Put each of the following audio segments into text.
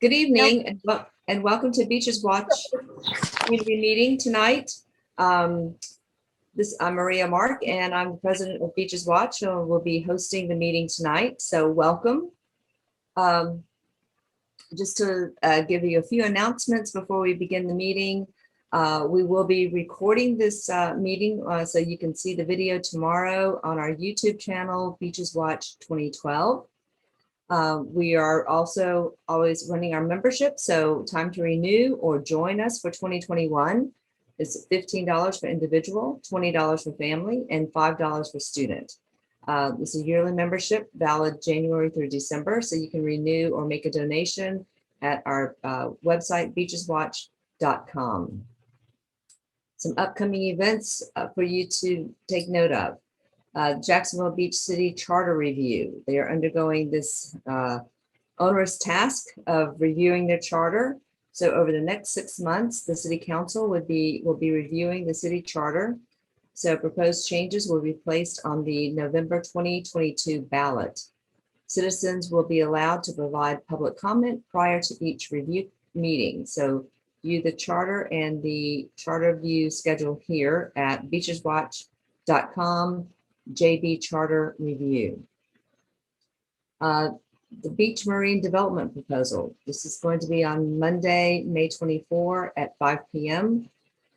Good Nope. evening and welcome to Beaches Watch community meeting tonight. I'm Maria Mark and I'm the president of Beaches Watch, so we'll be hosting the meeting tonight. So welcome. Just to give you a few announcements before we begin the meeting. We will be recording this meeting so you can see the video tomorrow on our YouTube channel, Beaches Watch 2012. We are also always running our membership, so time to renew or join us for 2021 is $15 for individual, $20 for family, and $5 for student. This is a yearly membership valid January through December, so you can renew or make a donation at our website, beacheswatch.com. Some upcoming events for you to take note of. Jacksonville Beach City Charter Review. They are undergoing this onerous task of reviewing their charter. So over the next 6 months, the City Council will be reviewing the city charter. So proposed changes will be placed on the November 2022 ballot. Citizens will be allowed to provide public comment prior to each review meeting. So view the charter and the charter view schedule here at beacheswatch.com. JB Charter Review. The Beach Marine Development Proposal. This is going to be on Monday, May 24 at 5 p.m.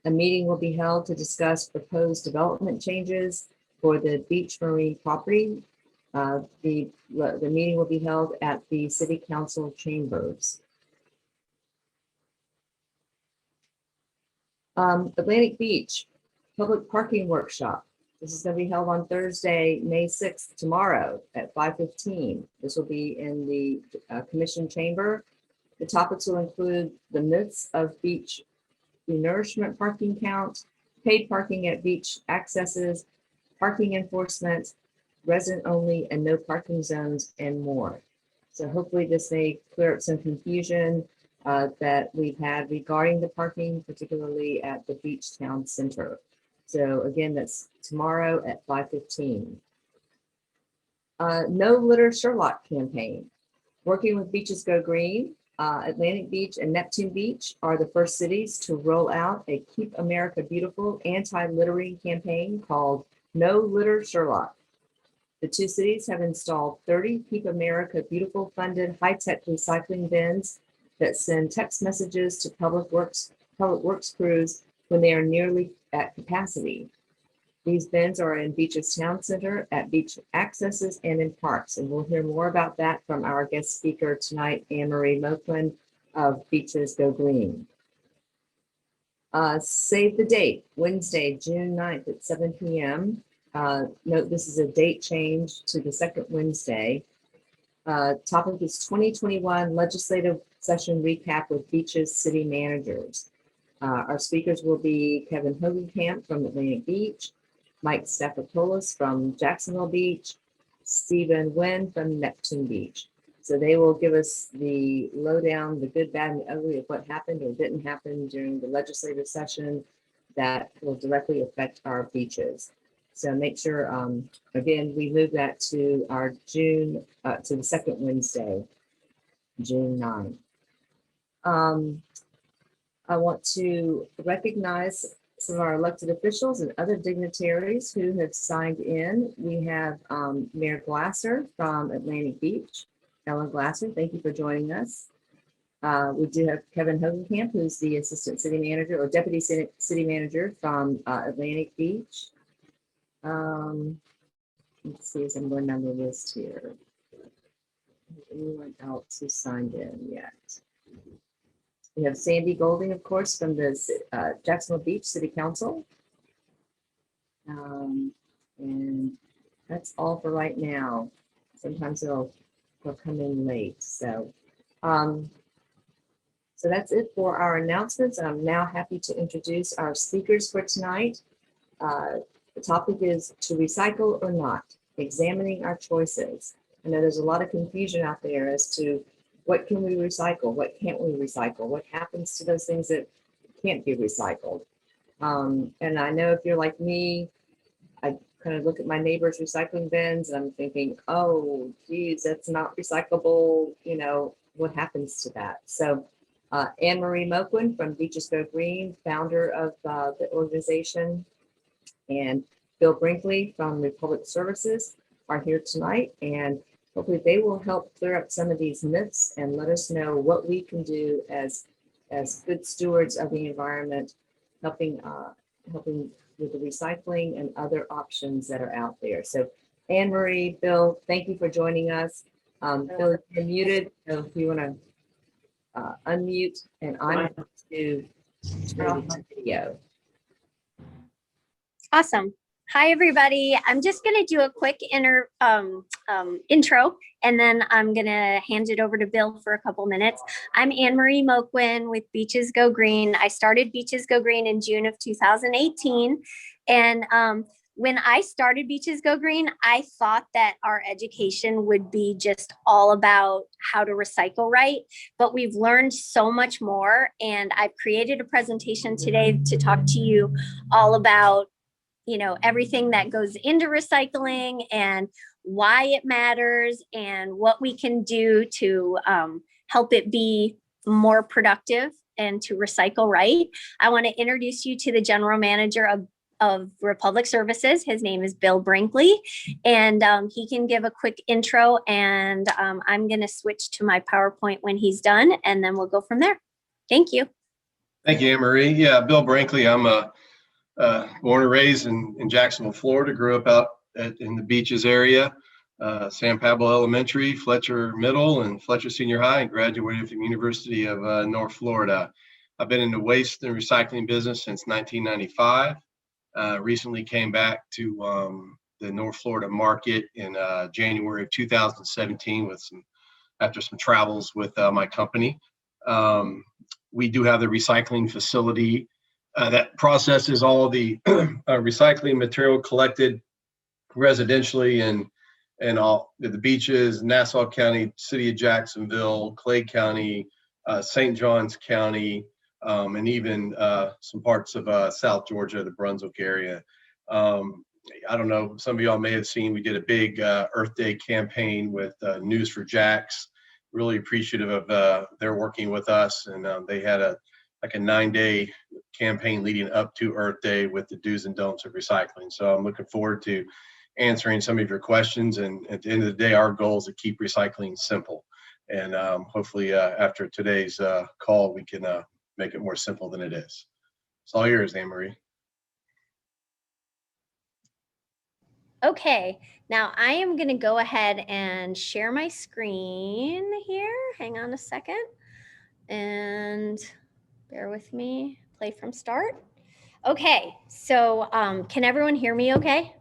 A meeting will be held to discuss proposed development changes for the beach marine property. The meeting will be held at the City Council chambers. Atlantic Beach Public Parking Workshop. This is going to be held on Thursday, May 6th, tomorrow at 5:15. This will be in the Commission Chamber. The topics will include the myths of beach renourishment parking count, paid parking at beach accesses, parking enforcement, resident only and no parking zones, and more. So hopefully this may clear up some confusion that we've had regarding the parking, particularly at the Beach Town Center. So again, that's tomorrow at 5:15. No Litter Sherlock campaign. Working with Beaches Go Green, Atlantic Beach and Neptune Beach are the first cities to roll out a Keep America Beautiful anti-littering campaign called No Litter Sherlock. The two cities have installed 30 Keep America Beautiful funded high-tech recycling bins that send text messages to public works crews when they are nearly at capacity. These bins are in Beaches Town Center, at beach accesses, and in parks. And we'll hear more about that from our guest speaker tonight, Marie Moquin of Beaches Go Green. Save the date, Wednesday, June 9th at 7 p.m. Note this is a date change to the second Wednesday. Topic is 2021 legislative session recap with Beaches city managers. Our speakers will be Kevin Hogenkamp from Atlantic Beach, Mike Stafopoulos from Jacksonville Beach, Stephen Wynn from Neptune Beach. So they will give us the lowdown, the good, bad, and the ugly of what happened or didn't happen during the legislative session that will directly affect our beaches. So make sure, again, we move that to our to the second Wednesday, June 9th. I want to recognize some of our elected officials and other dignitaries who have signed in. We have Mayor Glasser from Atlantic Beach. Ellen Glasser, thank you for joining us. We do have Kevin Hogenkamp, who's the Assistant City Manager or Deputy City Manager from Atlantic Beach. Let's see as I'm going down the list here. Anyone else who signed in yet? We have Sandy Golding, of course, from the Jacksonville Beach City Council. And that's all for right now. Sometimes they'll come in late. So that's it for our announcements. I'm now happy to introduce our speakers for tonight. The topic is to recycle or not, examining our choices. I know there's a lot of confusion out there as to what can we recycle? What can't we recycle? What happens to those things that can't be recycled? And I know if you're like me, I kind of look at my neighbor's recycling bins and I'm thinking, oh, geez, that's not recyclable. You know, what happens to that. So Marie Moquin from Beaches Go Green, founder of the organization, and Bill Brinkley from Republic Services are here tonight, and hopefully they will help clear up some of these myths and let us know what we can do as good stewards of the environment, helping with the recycling and other options that are out there. So Anne Marie, Bill, thank you for joining us. Bill, you're muted, so if you want to unmute, and I'm going to turn off my video. Awesome. Hi, everybody. I'm just going to do a quick intro, and then I'm going to hand it over to Bill for a couple minutes. I'm Anne Marie Moquin with Beaches Go Green. I started Beaches Go Green in June of 2018. And when I started Beaches Go Green, I thought that our education would be just all about how to recycle right, but we've learned so much more. And I've created a presentation today to talk to you all about, you know, everything that goes into recycling and why it matters and what we can do to help it be more productive and to recycle right. I want to introduce you to the general manager of Republic Services. His name is Bill Brinkley, and he can give a quick intro, and I'm going to switch to my PowerPoint when he's done, and then we'll go from there. Thank you. Thank you, Anne Marie. Yeah, Bill Brinkley. I'm born and raised in Jacksonville, Florida. Grew up out in the Beaches area, San Pablo Elementary, Fletcher Middle, and Fletcher Senior High, and graduated from the University of North Florida. I've been in the waste and recycling business since 1995. Recently came back to the North Florida market in January of 2017 after some travels with my company. We do have the recycling facility that processes all the recycling material collected residentially and all the beaches, Nassau County, City of Jacksonville, Clay County, St. Johns County, and even some parts of South Georgia, the Brunswick area. I don't know, some of y'all may have seen, we did a big Earth Day campaign with News for Jacks. Really appreciative of their working with us, and they had a 9-day campaign leading up to Earth Day with the do's and don'ts of recycling. So I'm looking forward to answering some of your questions, and at the end of the day, our goal is to keep recycling simple. And hopefully after today's call, we can make it more simple than it is. It's all yours, Anne Marie. Okay, now I am going to go ahead and share my screen here. Hang on a second and bear with me. Play from start. Okay, so can everyone hear me okay?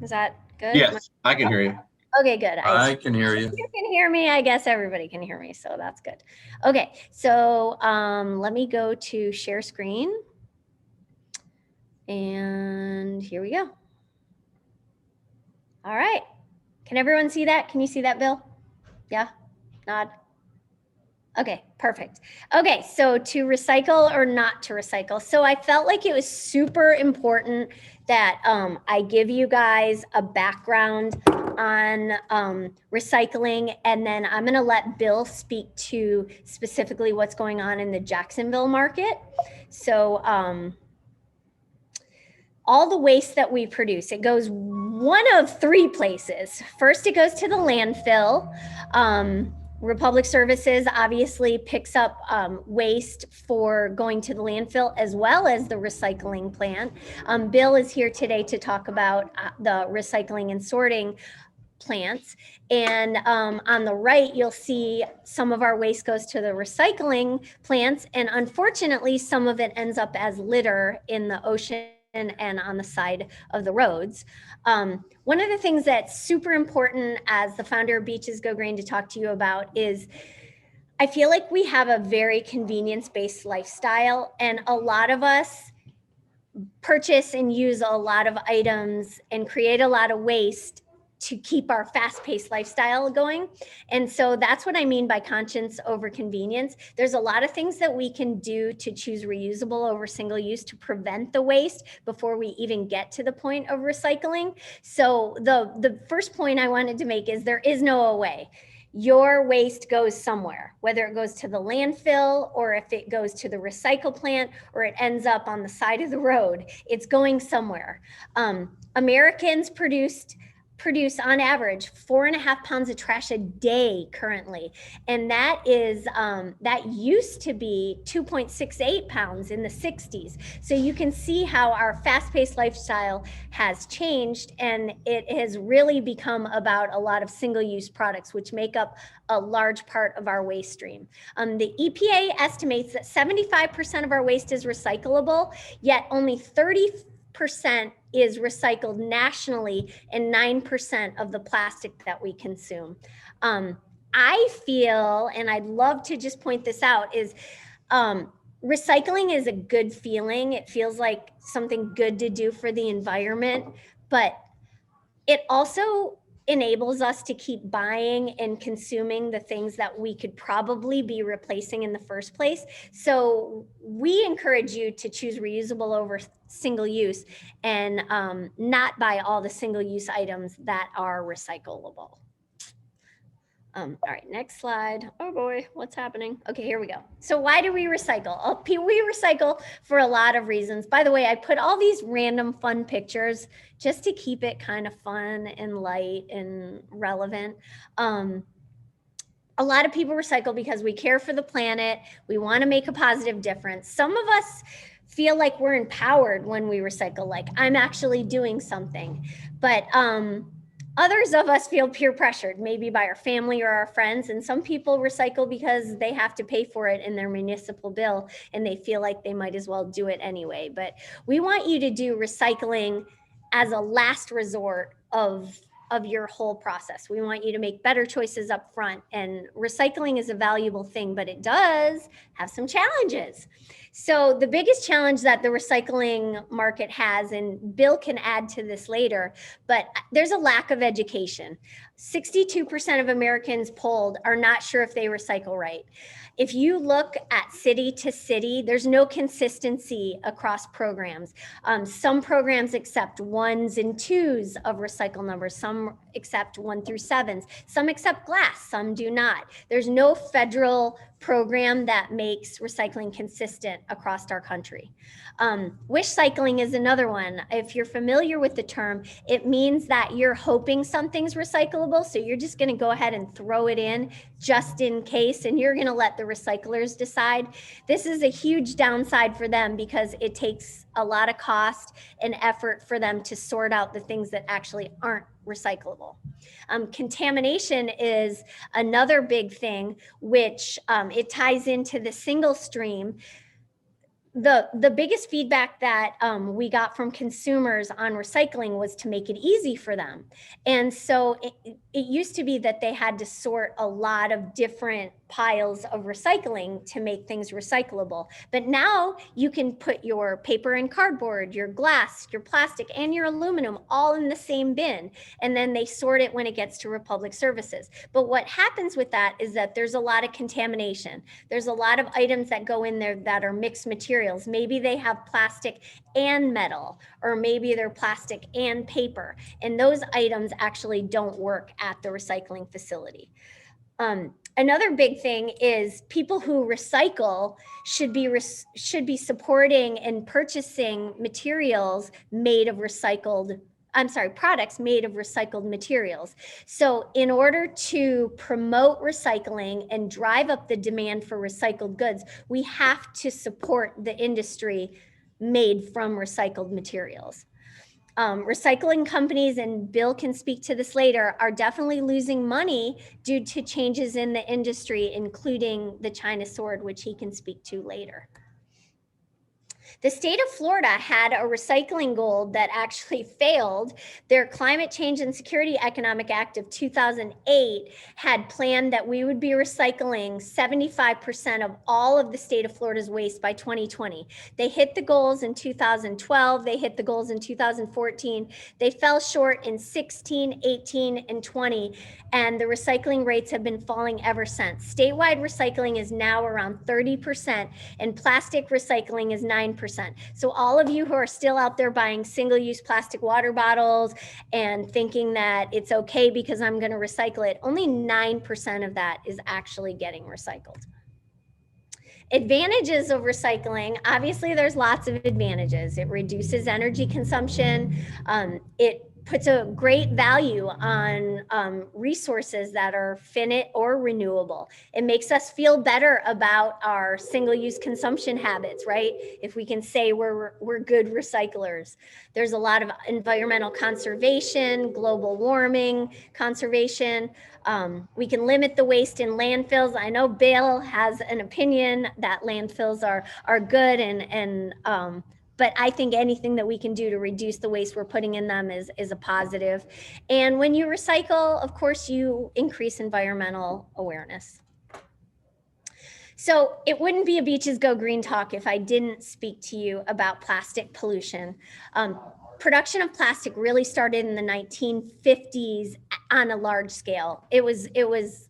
Is that good? Yes, I can hear you. Okay, good. I can hear you. You can hear me. I guess everybody can hear me, so that's good. Okay, so let me go to share screen. And here we go. All right. Can everyone see that? Can you see that, Bill? Yeah? Nod? Okay, perfect. Okay, so to recycle or not to recycle. So I felt like it was super important that I give you guys a background on recycling, and then I'm gonna let Bill speak to specifically what's going on in the Jacksonville market. So all the waste that we produce, it goes one of three places. First, it goes to the landfill. Republic Services obviously picks up waste for going to the landfill as well as the recycling plant. Bill is here today to talk about the recycling and sorting plants. And on the right, you'll see some of our waste goes to the recycling plants. And unfortunately, some of it ends up as litter in the ocean and on the side of the roads. One of the things that's super important as the founder of Beaches Go Green to talk to you about is I feel like we have a very convenience-based lifestyle, and a lot of us purchase and use a lot of items and create a lot of waste to keep our fast-paced lifestyle going. And so that's what I mean by conscience over convenience. There's a lot of things that we can do to choose reusable over single use to prevent the waste before we even get to the point of recycling. So the first point I wanted to make is there is no away. Your waste goes somewhere, whether it goes to the landfill or if it goes to the recycle plant or it ends up on the side of the road, it's going somewhere. Americans produce on average 4.5 pounds of trash a day currently. And that is, that used to be 2.68 pounds in the 60s. So you can see how our fast-paced lifestyle has changed, and it has really become about a lot of single-use products, which make up a large part of our waste stream. The EPA estimates that 75% of our waste is recyclable, yet only 30% is recycled nationally and 9% of the plastic that we consume. I feel, and I'd love to just point this out, is recycling is a good feeling. It feels like something good to do for the environment, but it also enables us to keep buying and consuming the things that we could probably be replacing in the first place. So we encourage you to choose reusable over single use and not buy all the single use items that are recyclable. All right, next slide. Oh boy, what's happening? Okay, here we go. So why do we recycle? We recycle for a lot of reasons. By the way, I put all these random fun pictures just to keep it kind of fun and light and relevant. A lot of people recycle because we care for the planet. We want to make a positive difference. Some of us feel like we're empowered when we recycle, like I'm actually doing something. But others of us feel peer pressured, maybe by our family or our friends. And some people recycle because they have to pay for it in their municipal bill and they feel like they might as well do it anyway. But we want you to do recycling as a last resort of your whole process. We want you to make better choices up front, and recycling is a valuable thing, but it does have some challenges. So the biggest challenge that the recycling market has, and Bill can add to this later, but there's a lack of education. 62% of Americans polled are not sure if they recycle right. If you look at city to city, there's no consistency across programs. Some programs accept 1s and 2s of recycle numbers. Some accept 1 through 7s. Some accept glass, some do not. There's no federal program that makes recycling consistent across our country. Wish cycling is another one. If you're familiar with the term, it means that you're hoping something's recyclable, so you're just going to go ahead and throw it in just in case, and you're going to let the recyclers decide. This is a huge downside for them because it takes a lot of cost and effort for them to sort out the things that actually aren't recyclable. Contamination is another big thing, which it ties into the single stream. The biggest feedback that we got from consumers on recycling was to make it easy for them. And so it used to be that they had to sort a lot of different piles of recycling to make things recyclable. But now you can put your paper and cardboard, your glass, your plastic, and your aluminum all in the same bin. And then they sort it when it gets to Republic Services. But what happens with that is that there's a lot of contamination. There's a lot of items that go in there that are mixed materials. Maybe they have plastic and metal, or maybe they're plastic and paper. And those items actually don't work at the recycling facility. Another big thing is people who recycle should be supporting and purchasing materials made of products made of recycled materials. So in order to promote recycling and drive up the demand for recycled goods, we have to support the industry made from recycled materials. Recycling companies, and Bill can speak to this later, are definitely losing money due to changes in the industry, including the China sword, which he can speak to later. The state of Florida had a recycling goal that actually failed. Their Climate Change and Security Economic Act of 2008 had planned that we would be recycling 75% of all of the state of Florida's waste by 2020. They hit the goals in 2012. They hit the goals in 2014. They fell short in 16, 18, and 20. And the recycling rates have been falling ever since. Statewide recycling is now around 30%, and plastic recycling is 9%. So all of you who are still out there buying single-use plastic water bottles and thinking that it's okay because I'm going to recycle it, only 9% of that is actually getting recycled. Advantages of recycling, obviously there's lots of advantages. It reduces energy consumption. It puts a great value on resources that are finite or renewable. It makes us feel better about our single-use consumption habits, right? If we can say we're good recyclers. There's a lot of environmental conservation, global warming conservation. We can limit the waste in landfills. I know Bill has an opinion that landfills are good, but I think anything that we can do to reduce the waste we're putting in them is a positive. And when you recycle, of course, you increase environmental awareness. So it wouldn't be a Beaches Go Green talk if I didn't speak to you about plastic pollution. Production of plastic really started in the 1950s on a large scale. It was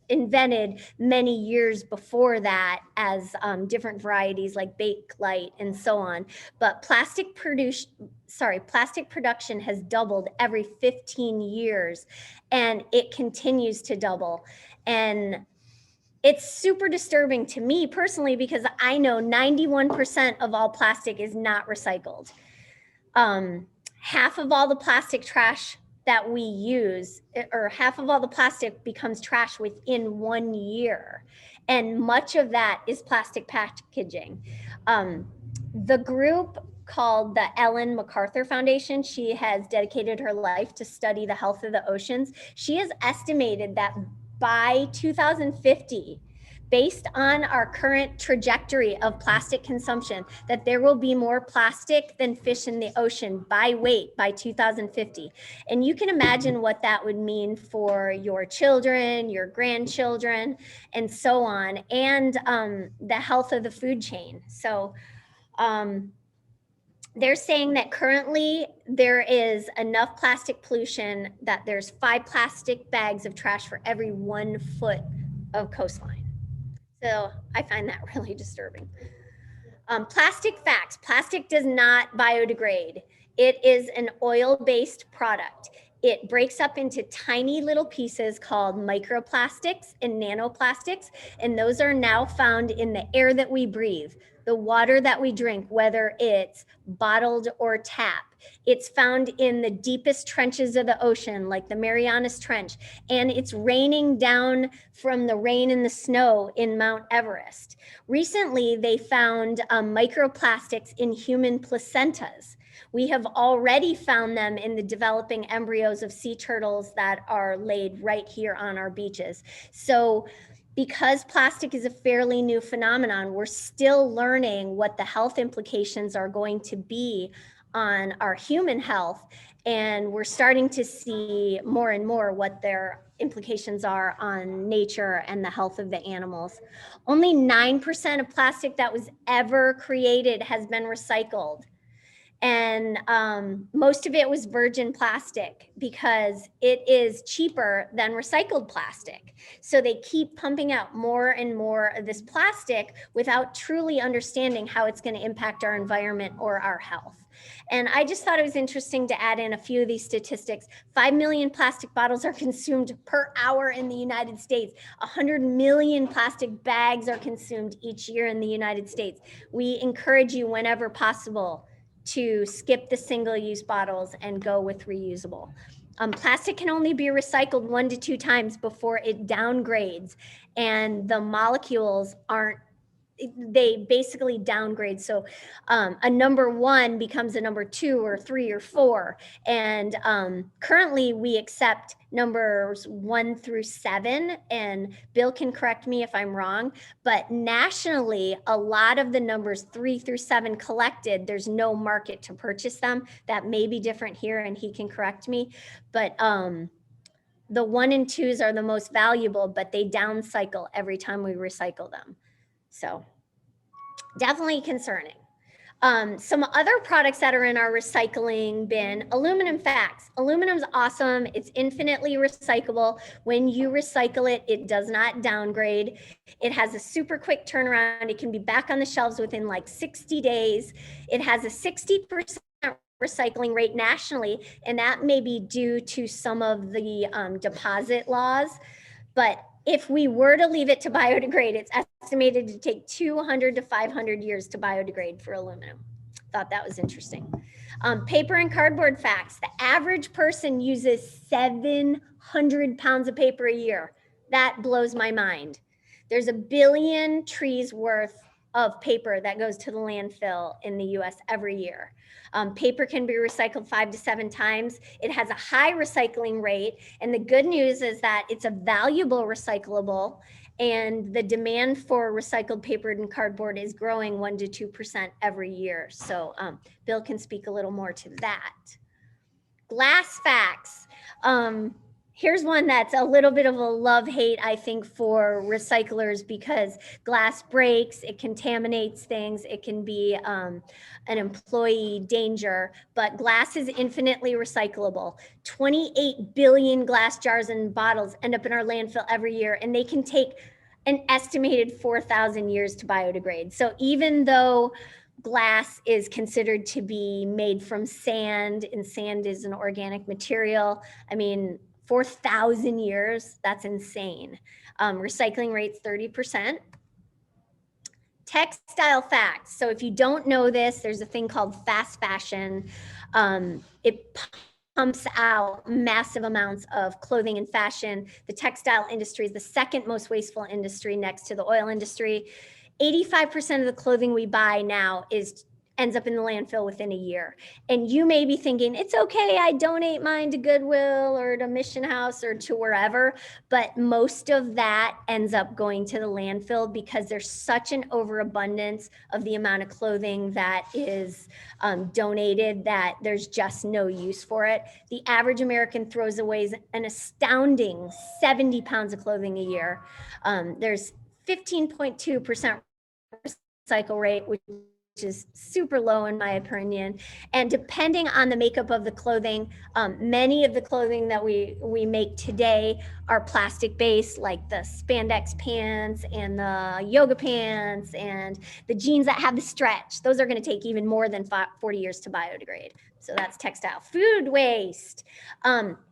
invented many years before that as different varieties like Bakelite and so on. But plastic production has doubled every 15 years, and it continues to double. And it's super disturbing to me personally because I know 91% of all plastic is not recycled. Half of all the plastic trash that we use, or half of all the plastic becomes trash within 1 year. And much of that is plastic packaging. The group called the Ellen MacArthur Foundation, she has dedicated her life to study the health of the oceans. She has estimated that by 2050, based on our current trajectory of plastic consumption, that there will be more plastic than fish in the ocean by weight by 2050. And you can imagine what that would mean for your children, your grandchildren, and so on, and the health of the food chain. So they're saying that currently there is enough plastic pollution that there's 5 plastic bags of trash for every 1 foot of coastline. So I find that really disturbing. Plastic facts. Plastic does not biodegrade. It is an oil-based product. It breaks up into tiny little pieces called microplastics and nanoplastics, and those are now found in the air that we breathe, the water that we drink, whether it's bottled or tap. It's found in the deepest trenches of the ocean, like the Marianas Trench, and it's raining down from the rain and the snow in Mount Everest. Recently, they found microplastics in human placentas. We have already found them in the developing embryos of sea turtles that are laid right here on our beaches. So because plastic is a fairly new phenomenon, we're still learning what the health implications are going to be on our human health. And we're starting to see more and more what their implications are on nature and the health of the animals. Only 9% of plastic that was ever created has been recycled. And most of it was virgin plastic because it is cheaper than recycled plastic. So they keep pumping out more and more of this plastic without truly understanding how it's going to impact our environment or our health. And I just thought it was interesting to add in a few of these statistics. 5 million plastic bottles are consumed per hour in the United States. 100 million plastic bags are consumed each year in the United States. We encourage you whenever possible to skip the single-use bottles and go with reusable. Plastic can only be recycled 1 to 2 times before it downgrades, and the molecules aren't they basically downgrade. So a number 1 becomes a number 2 or 3 or 4. And currently we accept numbers 1 through 7, and Bill can correct me if I'm wrong, but nationally, a lot of the numbers 3 through 7 collected, there's no market to purchase them. That may be different here, and he can correct me, but the 1 and 2s are the most valuable, but they down cycle every time we recycle them. So definitely concerning. Some other products that are in our recycling bin, aluminum facts. Aluminum's awesome. It's infinitely recyclable. When you recycle it, it does not downgrade. It has a super quick turnaround. It can be back on the shelves within like 60 days. It has a 60% recycling rate nationally, and that may be due to some of the deposit laws. But if we were to leave it to biodegrade, it's estimated to take 200 to 500 years to biodegrade for aluminum. Thought that was interesting. Paper and cardboard facts. The average person uses 700 pounds of paper a year. That blows my mind. There's 1 billion trees worth of paper that goes to the landfill in the US every year. Paper can be recycled 5 to 7 times. It has a high recycling rate. And the good news is that it's a valuable recyclable, and the demand for recycled paper and cardboard is growing 1 to 2% every year. So Bill can speak a little more to that. Glass facts. Here's one that's a little bit of a love-hate, I think, for recyclers, because glass breaks, it contaminates things, it can be an employee danger, but glass is infinitely recyclable. 28 billion glass jars and bottles end up in our landfill every year, and they can take an estimated 4,000 years to biodegrade. So even though glass is considered to be made from sand, and sand is an organic material, I mean, 4,000 years, that's insane. Recycling rate's 30%. Textile facts. So if you don't know this, there's a thing called fast fashion. It pumps out massive amounts of clothing and fashion. The textile industry is the second most wasteful industry next to the oil industry. 85% of the clothing we buy now ends up in the landfill within a year. And you may be thinking, it's okay, I donate mine to Goodwill or to Mission House or to wherever, but most of that ends up going to the landfill because there's such an overabundance of the amount of clothing that is donated that there's just no use for it. The average American throws away an astounding 70 pounds of clothing a year. There's 15.2% recycle rate, which is super low in my opinion. And depending on the makeup of the clothing, many of the clothing that we make today are plastic based, like the spandex pants and the yoga pants and the jeans that have the stretch. Those are going to take even more than 40 years to biodegrade. So that's textile. Food waste.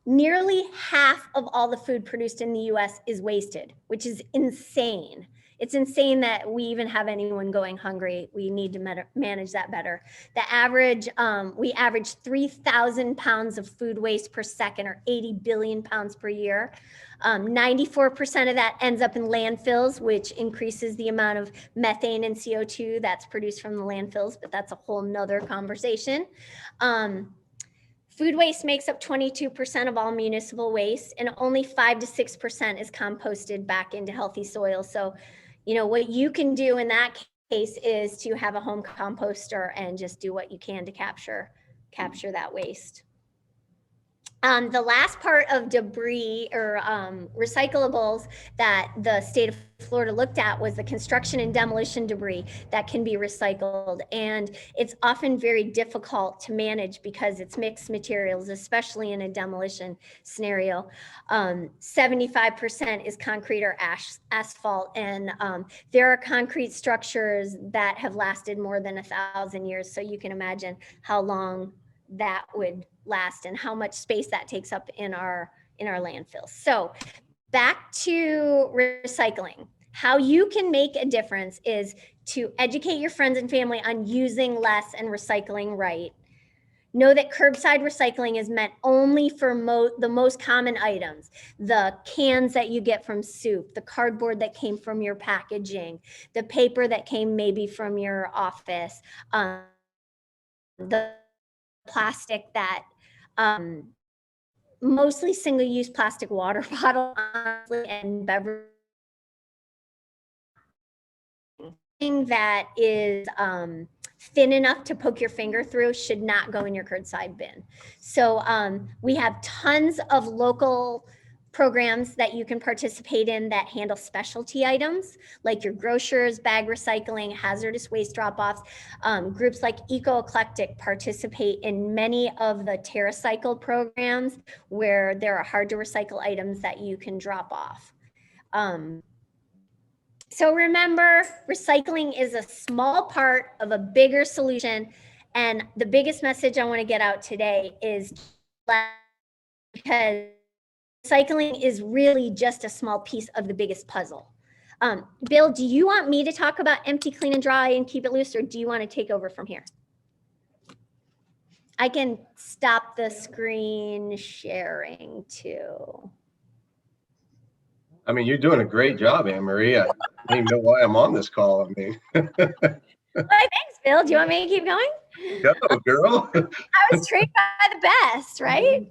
Nearly half of all the food produced in the US is wasted, which is insane. It's insane that we even have anyone going hungry. We need to manage that better. The average, we average 3,000 pounds of food waste per second, or 80 billion pounds per year. 94% of that ends up in landfills, which increases the amount of methane and CO2 that's produced from the landfills, but that's a whole nother conversation. Food waste makes up 22% of all municipal waste, and only 5 to 6% is composted back into healthy soil. So, you know, what you can do in that case is to have a home composter and just do what you can to capture that waste. The last part of debris or recyclables that the state of Florida looked at was the construction and demolition debris that can be recycled. And it's often very difficult to manage because it's mixed materials, especially in a demolition scenario. 75% is concrete or asphalt. And there are concrete structures that have lasted more than 1,000 years. So you can imagine how long that would last and how much space that takes up in our landfills. So back to recycling. How you can make a difference is to educate your friends and family on using less and recycling right. Know that curbside recycling is meant only for the most common items, the cans that you get from soup, the cardboard that came from your packaging, the paper that came maybe from your office, the plastic that, mostly single-use plastic water bottle, honestly, and beverage that is thin enough to poke your finger through should not go in your curbside bin. So we have tons of local programs that you can participate in that handle specialty items like your grocers, bag recycling, hazardous waste drop-offs. Groups like Eco Eclectic participate in many of the TerraCycle programs where there are hard to recycle items that you can drop off. So remember, recycling is a small part of a bigger solution. And the biggest message I want to get out today is because recycling is really just a small piece of the biggest puzzle. Bill, do you want me to talk about empty, clean, and dry and keep it loose, or do you want to take over from here? I can stop the screen sharing too. I mean, you're doing a great job, Anne Marie. I don't even know why I'm on this call. I mean, Well, thanks, Bill. Do you want me to keep going? go, girl. I was trained by the best, right?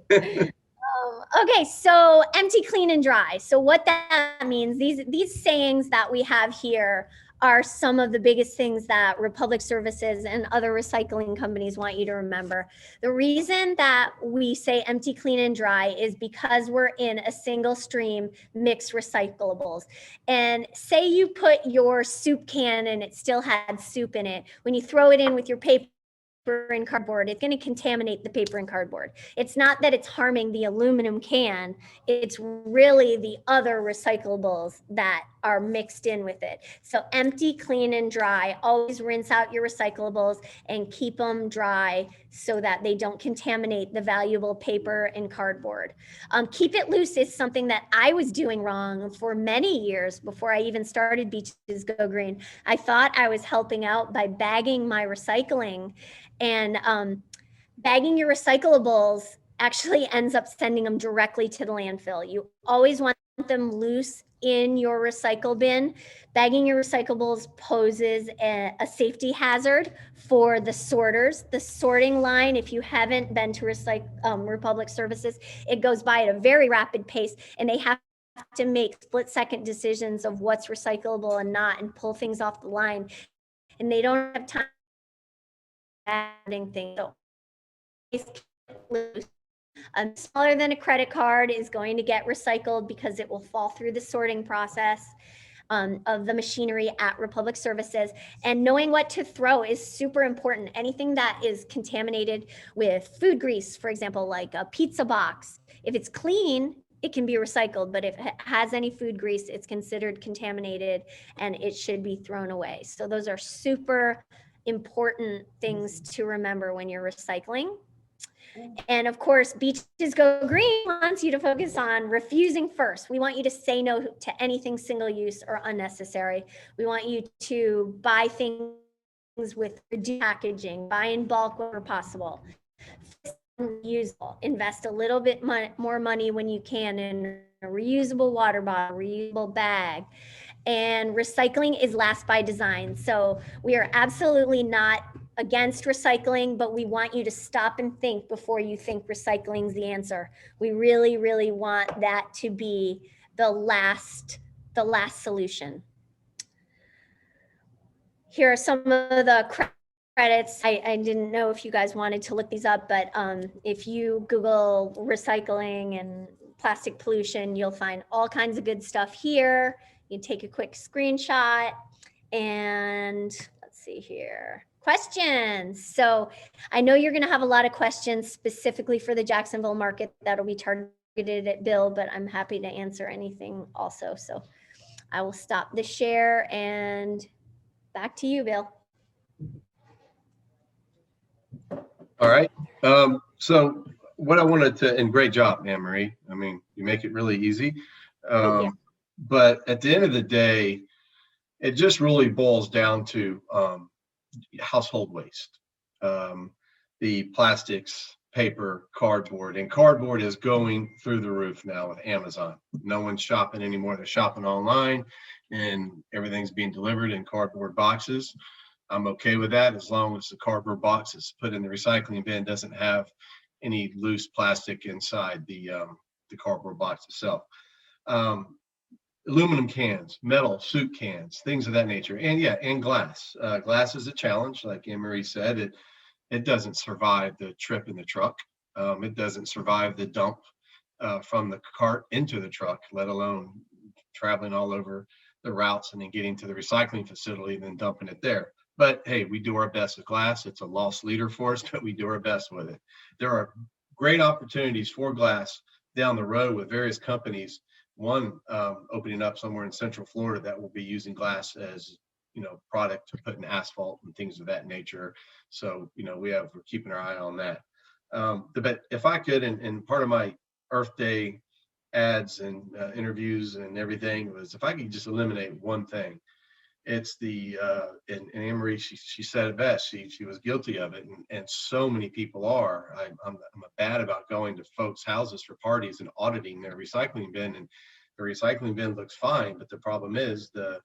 Okay, so empty, clean, and dry. So what that means, these sayings that we have here are some of the biggest things that Republic Services and other recycling companies want you to remember. The reason that we say empty, clean, and dry is because we're in a single stream mixed recyclables. And say you put your soup can and it still had soup in it. When you throw it in with your paper and cardboard, it's going to contaminate the paper and cardboard. It's not that it's harming the aluminum can, it's really the other recyclables that are mixed in with it. So empty, clean, and dry. Always rinse out your recyclables and keep them dry so that they don't contaminate the valuable paper and cardboard. Keep it loose is something that I was doing wrong for many years before I even started Beaches Go Green. I thought I was helping out by bagging my recycling, and bagging your recyclables actually ends up sending them directly to the landfill. You always want them loose in your recycle bin. Bagging your recyclables poses a safety hazard for the sorters. The sorting line, if you haven't been to Republic Services, it goes by at a very rapid pace, and they have to make split-second decisions of what's recyclable and not, and pull things off the line. And they don't have time adding things. So smaller than a credit card is going to get recycled because it will fall through the sorting process of the machinery at Republic Services. And knowing what to throw is super important. Anything that is contaminated with food grease, for example, like a pizza box, if it's clean, it can be recycled, but if it has any food grease, it's considered contaminated and it should be thrown away. So those are super important things to remember when you're recycling. And of course, Beaches Go Green wants you to focus on refusing first. We want you to say no to anything single use or unnecessary. We want you to buy things with reduced packaging, buy in bulk whenever possible. Reusable. Invest a little bit more money when you can in a reusable water bottle, reusable bag. And recycling is last by design. So we are absolutely not against recycling, but we want you to stop and think before you think recycling is the answer. We really, really want that to be the last solution. Here are some of the credits. I didn't know if you guys wanted to look these up, but if you Google recycling and plastic pollution, you'll find all kinds of good stuff here. You take a quick screenshot, and let's see here. Questions. So I know you're going to have a lot of questions specifically for the Jacksonville market that'll be targeted at Bill, but I'm happy to answer anything also. So I will stop the share and back to you, Bill. All right. So what I wanted to, and great job, Anne Marie. I mean, you make it really easy. But at the end of the day, it just really boils down to household waste. the plastics, paper, cardboard, and cardboard is going through the roof now with Amazon. No one's shopping anymore. They're shopping online and everything's being delivered in cardboard boxes. I'm okay with that as long as the cardboard box is put in the recycling bin doesn't have any loose plastic inside the cardboard box itself. Aluminum cans, metal soup cans, things of that nature, and yeah, and glass. Glass is a challenge, like Anne Marie said. It doesn't survive the trip in the truck. It doesn't survive the dump from the cart into the truck, let alone traveling all over the routes and then getting to the recycling facility and then dumping it there. But hey, we do our best with glass. It's a lost leader for us, but we do our best with it. There are great opportunities for glass down the road with various companies. One opening up somewhere in Central Florida that will be using glass as, product to put in asphalt and things of that nature. So, we're keeping our eye on that. But if I could, and part of my Earth Day ads and interviews and everything was, if I could just eliminate one thing, it's the and Anne Marie, she said it best. She was guilty of it, and so many people are. I'm bad about going to folks' houses for parties and auditing their recycling bin, and the recycling bin looks fine, but the problem is the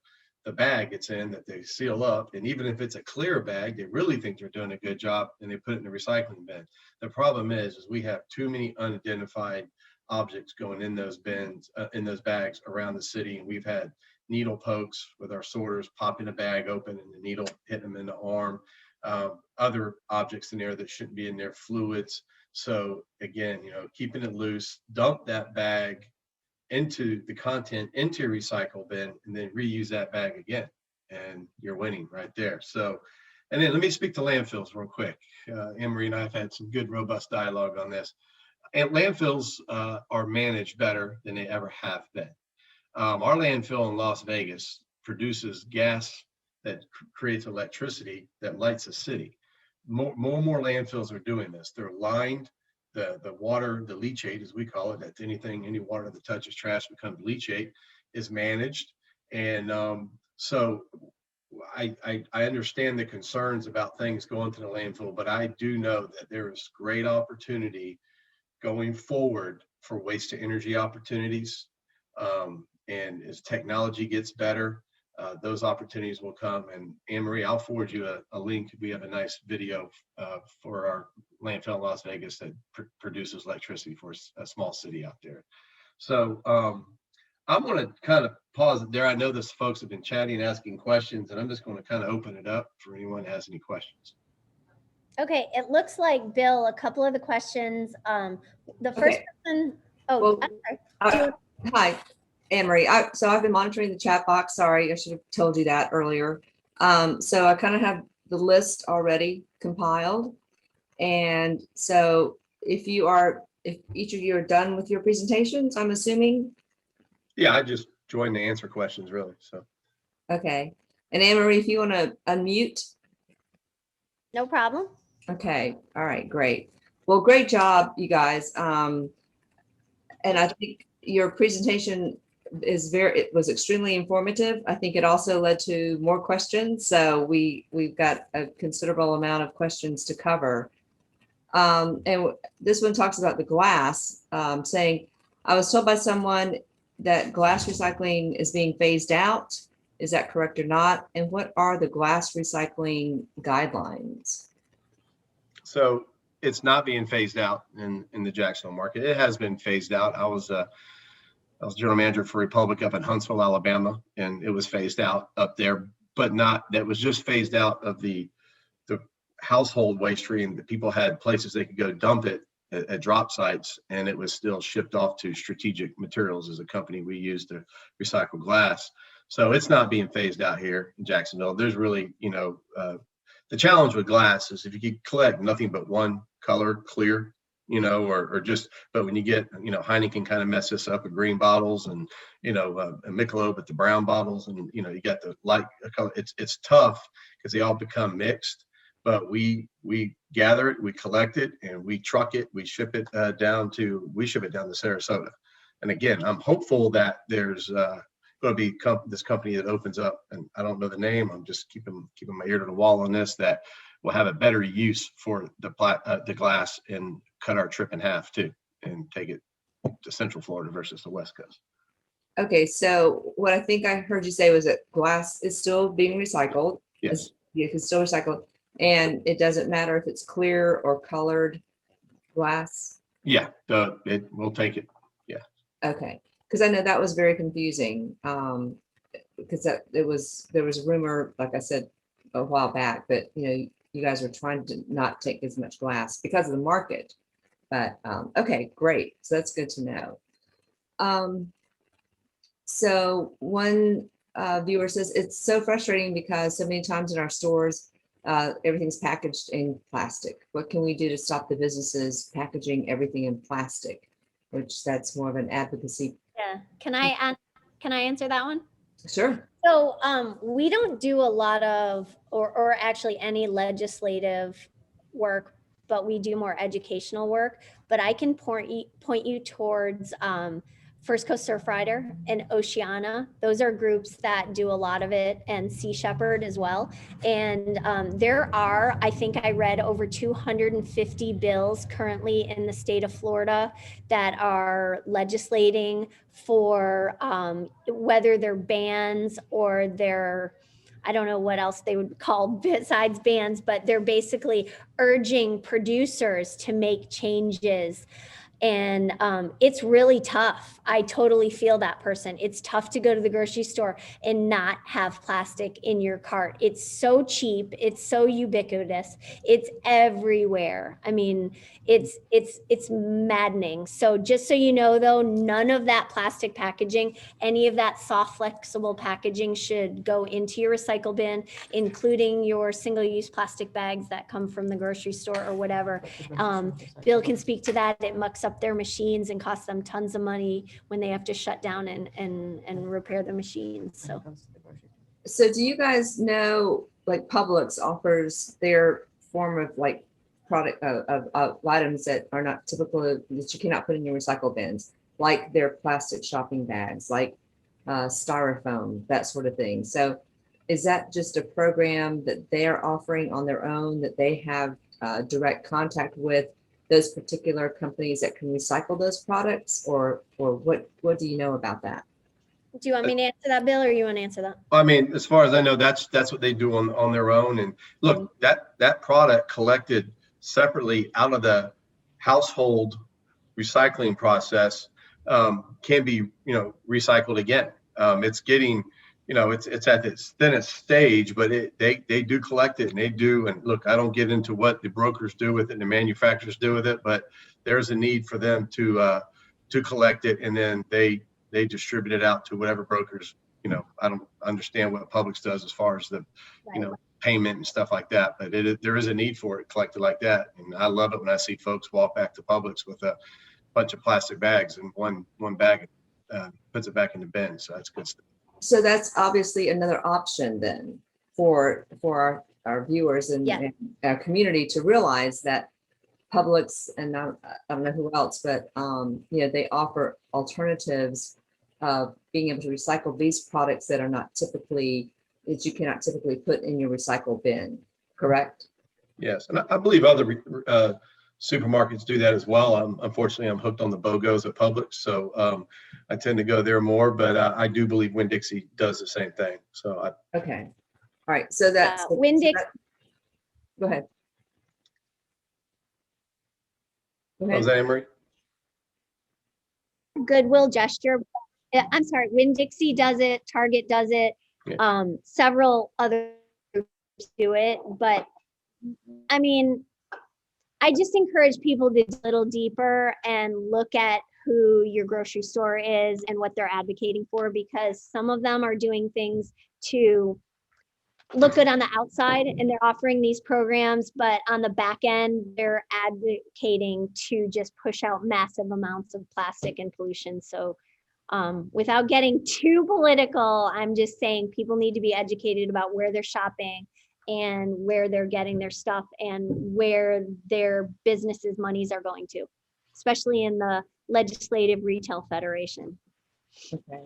bag it's in that they seal up, and even if it's a clear bag, they really think they're doing a good job, and they put it in the recycling bin. The problem is we have too many unidentified objects going in those bins, in those bags around the city, and we've had needle pokes with our sorters, popping a bag open and the needle hitting them in the arm, other objects in there that shouldn't be in there, fluids. So again, keeping it loose, dump that bag into the content into your recycle bin and then reuse that bag again, and you're winning right there. So, and then let me speak to landfills real quick. Anne Marie and I have had some good robust dialogue on this. And landfills are managed better than they ever have been. Our landfill in Las Vegas produces gas that creates electricity that lights a city. More and more landfills are doing this. They're lined. The water, the leachate, as we call it, that's any water that touches trash becomes leachate, is managed. And so I understand the concerns about things going to the landfill, but I do know that there is great opportunity going forward for waste to energy opportunities. And as technology gets better, those opportunities will come. And Anne Marie, I'll forward you a link. We have a nice video for our landfill in Las Vegas that produces electricity for a small city out there. So I'm going to kind of pause it there. I know this folks have been chatting, asking questions, and I'm just going to kind of open it up for anyone who has any questions. Okay, it looks like, Bill, a couple of the questions. The first person, Well, I'm sorry. Hi, Anne Marie. So I've been monitoring the chat box. Sorry, I should have told you that earlier. So I kind of have the list already compiled. And so if each of you are done with your presentations, I'm assuming. Yeah, I just joined to answer questions, really. So. Okay. And Anne Marie, if you want to unmute. No problem. Okay. All right. Great. Well, great job, you guys. And I think your presentation it was extremely informative. I think it also led to more questions. So we've got a considerable amount of questions to cover. And this one talks about the glass, saying, I was told by someone that glass recycling is being phased out. Is that correct or not? And what are the glass recycling guidelines? So it's not being phased out in the Jacksonville market. It has been phased out. I was general manager for Republic up in Huntsville, Alabama, and it was phased out up there, but that was just phased out of the household waste stream. That people had places they could go dump it at drop sites, and it was still shipped off to Strategic Materials as a company we use to recycle glass. So it's not being phased out here in Jacksonville. There's really, the challenge with glass is if you could collect nothing but one color, clear, but when you get, Heineken kind of mess this up with green bottles and, a Michelob with the brown bottles, and, you got the light color. It's tough because they all become mixed, but we gather it, we collect it, and we truck it, we ship it down to Sarasota. And again, I'm hopeful that there's, going to be this company that opens up, and I don't know the name. I'm just keeping my ear to the wall on this, that will have a better use for the glass and cut our trip in half too, and take it to Central Florida versus the West Coast. Okay, so what I think I heard you say was that glass is still being recycled. Yes. You can still recycle, and it doesn't matter if it's clear or colored glass. Yeah, we'll take it. Yeah. Okay, because I know that was very confusing. Because there was a rumor, like I said a while back, that you guys were trying to not take as much glass because of the market. But okay, great. So that's good to know. So one viewer says it's so frustrating because so many times in our stores, everything's packaged in plastic. What can we do to stop the businesses packaging everything in plastic? Which that's more of an advocacy. Yeah. Can I answer that one? Sure. So we don't do a lot of, or actually any legislative work, but we do more educational work. But I can point you towards First Coast Surf Rider and Oceana. Those are groups that do a lot of it, and Sea Shepherd as well. And there are, I think I read, over 250 bills currently in the state of Florida that are legislating for whether they're bans or they're, I don't know what else they would call besides bans, but they're basically urging producers to make changes. And it's really tough. I totally feel that person. It's tough to go to the grocery store and not have plastic in your cart. It's so cheap. It's so ubiquitous. It's everywhere. I mean, it's maddening. So just so you know, though, none of that plastic packaging, any of that soft, flexible packaging should go into your recycle bin, including your single-use plastic bags that come from the grocery store or whatever. Bill can speak to that. It mucks up their machines and costs them tons of money when they have to shut down and repair the machines. So do you guys know, like Publix offers their form of like product of items that are not typical, that you cannot put in your recycle bins, like their plastic shopping bags, like styrofoam, that sort of thing. So is that just a program that they're offering on their own, that they have direct contact with those particular companies that can recycle those products, or what do you know about that? Do you want me to answer that, Bill, or you want to answer that? I mean, as far as I know, that's what they do on their own. And look, that product collected separately out of the household recycling process can be, recycled again. It's getting, it's at its thinnest stage, but they do collect it, and they do. And look, I don't get into what the brokers do with it and the manufacturers do with it, but there's a need for them to collect it, and then they distribute it out to whatever brokers. I don't understand what Publix does as far as the, payment and stuff like that, but there is a need for it collected like that. And I love it when I see folks walk back to Publix with a bunch of plastic bags and one bag puts it back in the bin. So that's good stuff. So that's obviously another option then for our viewers and our community to realize that Publix, and I don't know who else, but they offer alternatives of being able to recycle these products that you cannot typically put in your recycle bin, correct? Yes, and I believe other supermarkets do that as well. Unfortunately, I'm hooked on the BOGOs at Publix, so I tend to go there more. But I do believe Winn-Dixie does the same thing. So okay, all right. So that's Winn-Dixie. Go ahead. Was that Anne-Marie? Goodwill gesture. I'm sorry, Winn-Dixie does it, Target does it, several other groups do it, but I mean, I just encourage people to dig a little deeper and look at who your grocery store is and what they're advocating for, because some of them are doing things to look good on the outside and they're offering these programs, but on the back end, they're advocating to just push out massive amounts of plastic and pollution. So without getting too political, I'm just saying people need to be educated about where they're shopping and where they're getting their stuff and where their businesses' monies are going to, especially in the Legislative Retail Federation. Okay.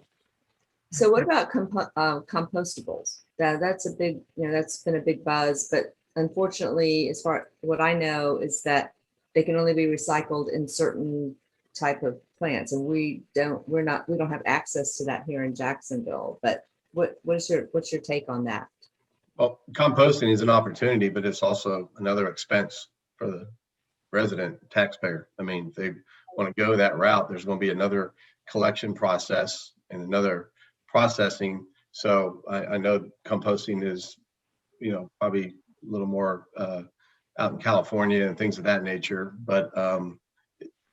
So what about compostables? That's a big, that's been a big buzz, but unfortunately, as far what I know is that they can only be recycled in certain type of plants, and we don't have access to that here in Jacksonville. But what's your take on that? Well, composting is an opportunity, but it's also another expense for the resident taxpayer. I mean, if they want to go that route, there's going to be another collection process and another processing. So I know composting is, probably a little more out in California and things of that nature, but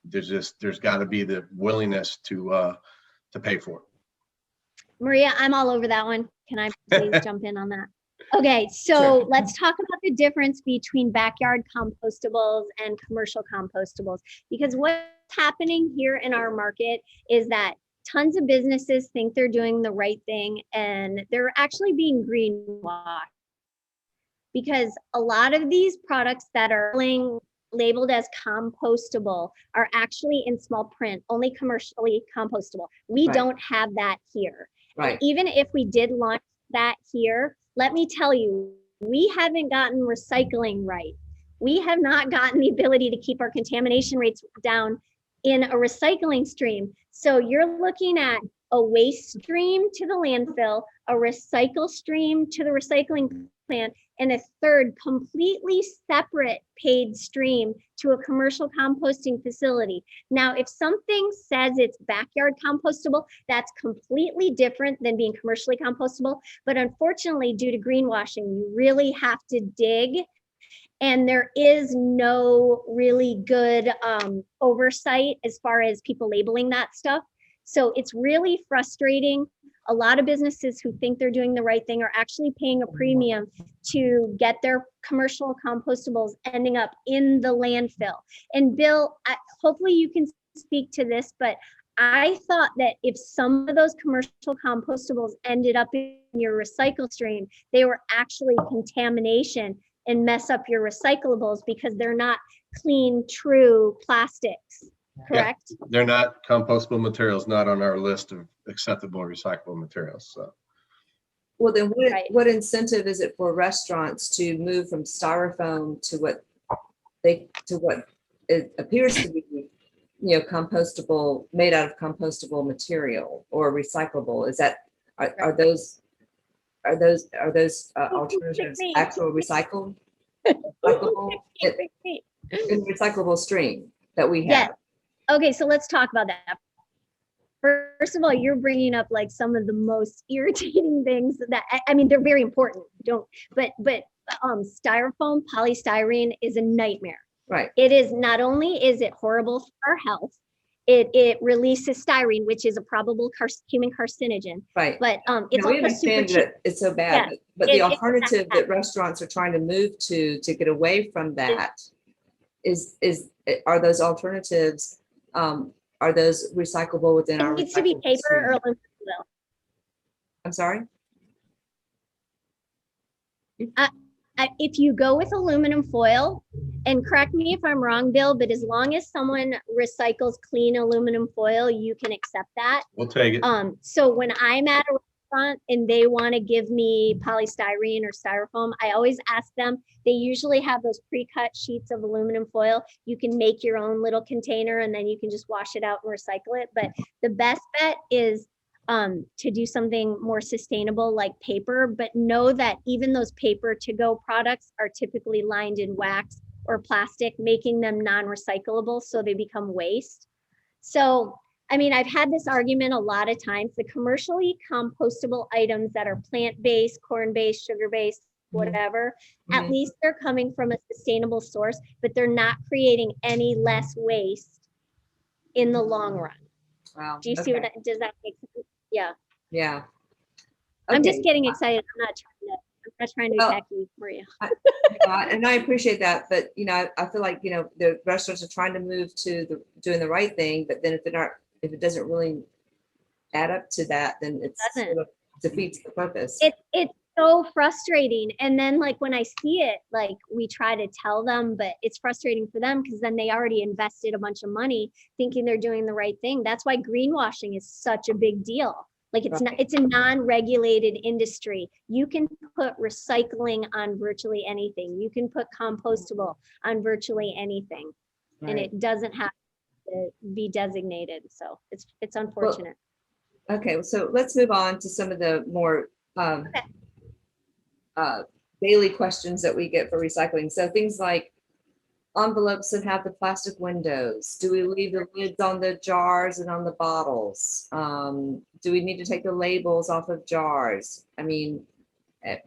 there's got to be the willingness to pay for it. Maria, I'm all over that one. Can I please jump in on that? Okay, so Sure. let's talk about the difference between backyard compostables and commercial compostables, because what's happening here in our market is that tons of businesses think they're doing the right thing and they're actually being greenwashed, because a lot of these products that are labeled as compostable are actually in small print, only commercially compostable. We Right. don't have that here. Right. And even if we did launch that here, let me tell you, we haven't gotten recycling right. We have not gotten the ability to keep our contamination rates down in a recycling stream. So you're looking at a waste stream to the landfill, a recycle stream to the recycling plant, and a third completely separate paid stream to a commercial composting facility. Now, if something says it's backyard compostable, that's completely different than being commercially compostable. But unfortunately, due to greenwashing, you really have to dig, and there is no really good oversight as far as people labeling that stuff. So it's really frustrating. A lot of businesses who think they're doing the right thing are actually paying a premium to get their commercial compostables ending up in the landfill. And Bill, hopefully you can speak to this, but I thought that if some of those commercial compostables ended up in your recycle stream, they were actually contamination and mess up your recyclables because they're not clean, true plastics. Correct? Yeah, they're not compostable materials, not on our list of acceptable recyclable materials. So, Well, then Right. what incentive is it for restaurants to move from styrofoam to what it appears to be, compostable, made out of compostable material or recyclable? Is that are those alternatives actual recyclable in recyclable stream that we have? Yes. Okay, so let's talk about that. First of all, you're bringing up like some of the most irritating things that, I mean, they're very important. But styrofoam, polystyrene is a nightmare. Right. It is, not only is it horrible for our health, it releases styrene, which is a probable human carcinogen. Right. But it's we also super understand cheap. that it's so bad, Yeah. but the It's alternative bad. that restaurants are trying to move to get away from that are those alternatives, are those recyclable within our It needs to be recyclable paper stream? or aluminum foil. I'm sorry? If you go with aluminum foil, and correct me if I'm wrong, Bill, but as long as someone recycles clean aluminum foil, you can accept that. we'll take it. So when I'm at a restaurant and they want to give me polystyrene or styrofoam, I always ask them. They usually have those pre-cut sheets of aluminum foil. You can make your own little container and then you can just wash it out and recycle it. But the best bet is to do something more sustainable like paper, but know that even those paper to-go products are typically lined in wax or plastic, making them non-recyclable, so they become waste. So, I mean, I've had this argument a lot of times. The commercially compostable items that are plant-based, corn-based, sugar-based, whatever, at least they're coming from a sustainable source, but they're not creating any less waste in the long run. Wow. Do you see what does that make sense? Yeah. Yeah. I'm Okay. just getting excited. I'm not trying to Well, attack you, Maria. And I appreciate that, but I feel like the restaurants are trying to move to doing the right thing, but then if it doesn't really add up to that, then it sort of defeats the purpose. It's so frustrating. And then like when I see it, like we try to tell them, but it's frustrating for them because then they already invested a bunch of money thinking they're doing the right thing. That's why greenwashing is such a big deal. Like it's not, Right. it's a non-regulated industry. You can put recycling on virtually anything. You can put compostable on virtually anything, and Right. it doesn't have to be designated. So it's Well, unfortunate. okay, so let's move on to some of the more Okay. daily questions that we get for recycling. So things like envelopes that have the plastic windows. Do we leave the lids on the jars and on the bottles? Do we need to take the labels off of jars? I mean,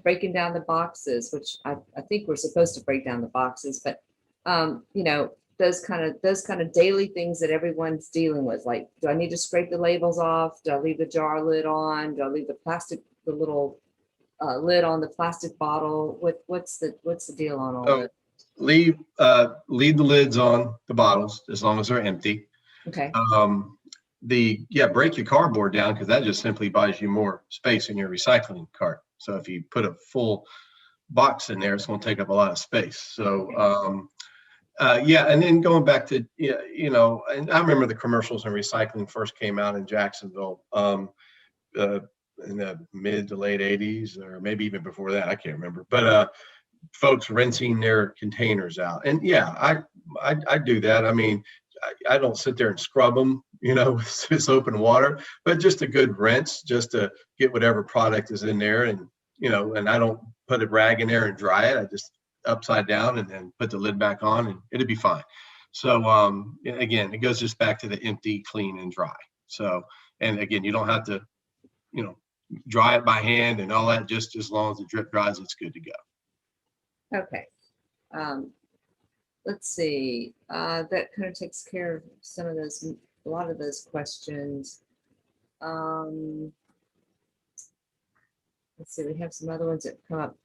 breaking down the boxes, which I think we're supposed to break down the boxes, but you know, those kind of daily things that everyone's dealing with. Like, do I need to scrape the labels off? Do I leave the jar lid on? Do I leave the little lid on the plastic bottle? What's the deal on all So that? leave the lids on the bottles as long as they're empty. Okay. Break your cardboard down, because that just simply buys you more space in your recycling cart. So if you put a full box in there, it's going to take up a lot of space. So and then going back to and I remember the commercials in recycling first came out in Jacksonville in the mid to late 80s, or maybe even before that, I can't remember. But folks rinsing their containers out, and I do that. I mean, I don't sit there and scrub them, with soap and water, but just a good rinse, just to get whatever product is in there. And and I don't put a rag in there and dry it. I just upside down and then put the lid back on, and it'll be fine. So again, it goes just back to the empty, clean, and dry. So, and again, you don't have to dry it by hand and all that. Just as long as it drip dries, it's good to go. Okay. Let's see. That kind of takes care of some of those, a lot of those questions. Let's see, we have some other ones that come up.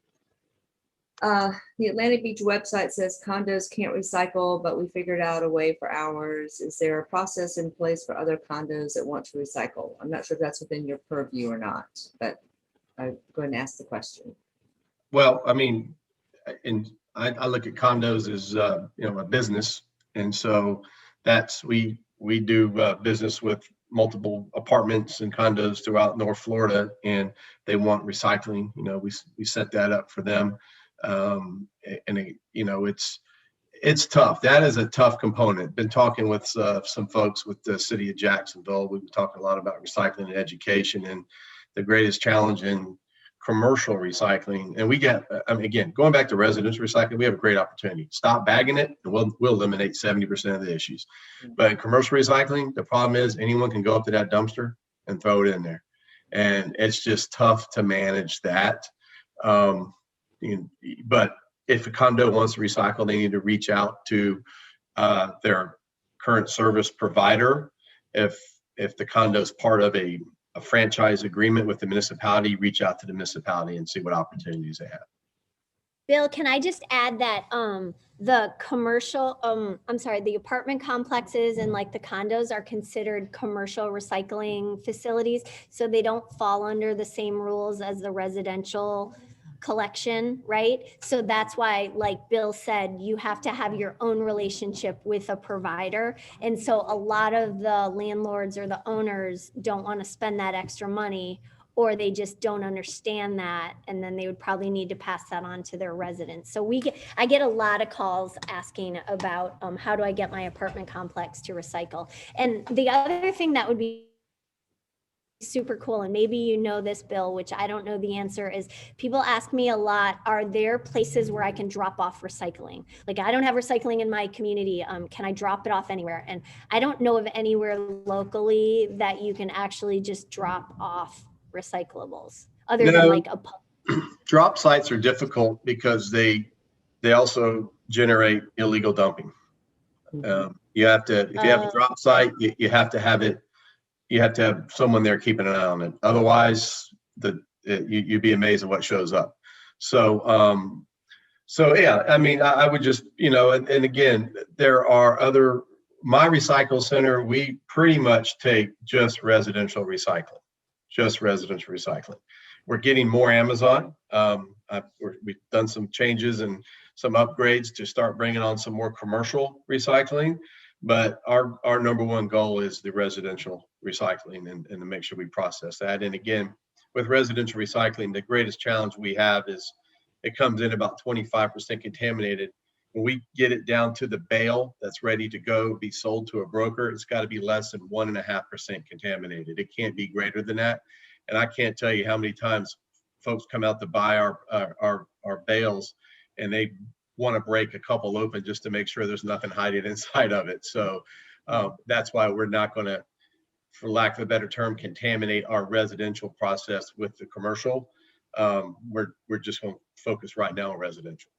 The Atlantic Beach website says condos can't recycle, but we figured out a way for ours. Is there a process in place for other condos that want to recycle? I'm not sure if that's within your purview or not, but I'm going to ask the question. Well, I mean, and I look at condos as a business, and so that's we do business with multiple apartments and condos throughout North Florida, and they want recycling. We set that up for them, and it's tough. That is a tough component. Been talking with some folks with the city of Jacksonville. We've been talking a lot about recycling and education, and the greatest challenge in commercial recycling. And we get, again, going back to residential recycling, we have a great opportunity. Stop bagging it, and we'll eliminate 70% of the issues. But in commercial recycling, the problem is anyone can go up to that dumpster and throw it in there. And it's just tough to manage that. But if a condo wants to recycle, they need to reach out to their current service provider. If the condo is part of a franchise agreement with the municipality, reach out to the municipality and see what opportunities they have. Bill, can I just add that the commercial, the apartment complexes and like the condos are considered commercial recycling facilities, so they don't fall under the same rules as the residential collection, right? So that's why, like Bill said, you have to have your own relationship with a provider. And so a lot of the landlords or the owners don't want to spend that extra money, or they just don't understand that. And then they would probably need to pass that on to their residents. So I get a lot of calls asking about how do I get my apartment complex to recycle? And the other thing that would be super cool, and maybe you know this, Bill, which I don't know the answer, is people ask me a lot, are there places where I can drop off recycling? Like, I don't have recycling in my community. Can I drop it off anywhere? And I don't know of anywhere locally that you can actually just drop off recyclables other than like a drop sites are difficult because they also generate illegal dumping. You have to, if you have a drop site, you have to have it. You have to have someone there keeping an eye on it. Otherwise, you'd be amazed at what shows up. So yeah, I mean, I would just, and again, there are my recycle center, we pretty much take just residential recycling. We're getting more Amazon. We've done some changes and some upgrades to start bringing on some more commercial recycling. But our number one goal is the residential recycling and to make sure we process that. And again, with residential recycling, the greatest challenge we have is it comes in about 25% contaminated. When we get it down to the bale that's ready to go be sold to a broker, it's got to be less than 1.5% contaminated. It can't be greater than that. And I can't tell you how many times folks come out to buy our bales and they want to break a couple open just to make sure there's nothing hiding inside of it. So that's why we're not going to, for lack of a better term, contaminate our residential process with the commercial. We're just going to focus right now on residential.